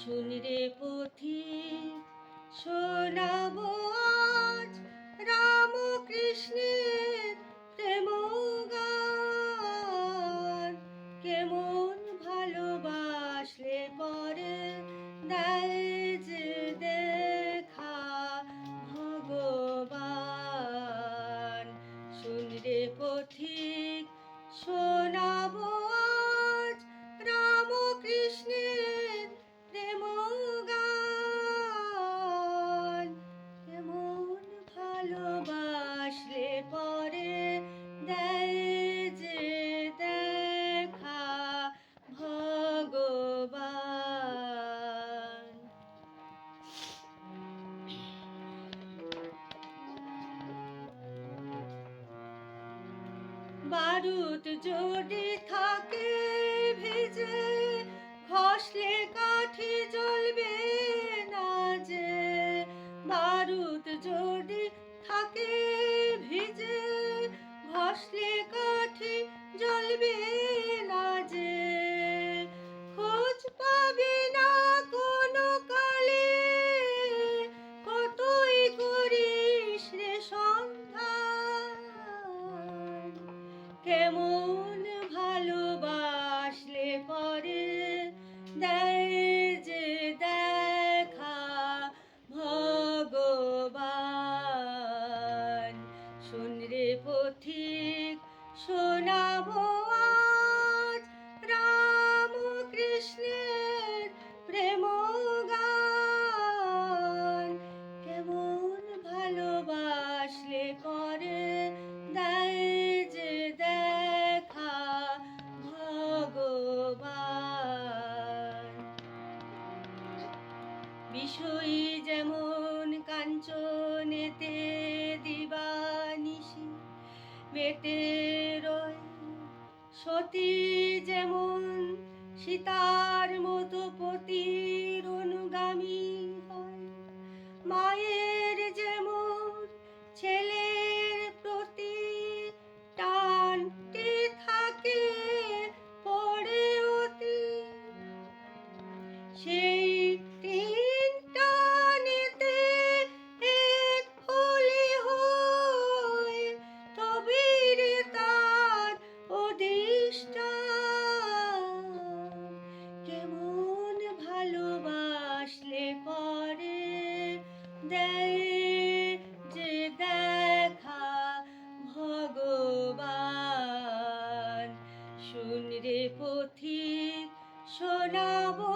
শুনরে পথিক শোনাবো আজ রামকৃষ্ণের প্রেম গান। কেমন ভালোবাসলে পরে দেয় যে দেখা ভগবান। শুনরে পথিক শোনাবো আজ রামকৃষ্ণের প্রেম গান। কেমন ভালোবাসলে পরে দেয় যে দেখা ভগবান। বারুদ যদি থাকে ভেজে ঘষলে কাঠি জ্বলবে না যে। বারুদ যদি থাকে ভিজে ঘষলে কাঠি জ্বলবে না যে। খোঁজ পাবি না কোনো কালে কতই করিস রে সন্ধান। কেমন ভালোবাসলে পরে দেয় যে দেখা ভগবান। শুনরে পথিক শোনাবো আজ রামকৃষ্ণের প্রেম গান। কেমন ভালোবাসলে পরে দেয় যে দেখা ভগবান। বিষয়ী যেমন কাঞ্চনেতে দিবানিশি মেতে রয়, সতী যেমন সীতার মতো পতির অনুগামী হয়। মায়ের যেমন ছেলের প্রতি টানটি থাকে পড়ে অতি, সেই তিন টানেতে এক হলে হয় তবে রে তার অধিষ্ঠান। কেমন ভালোবাসলে পরে দেয় যে দেখা ভগবান। শুনরে পথিক শোনাবো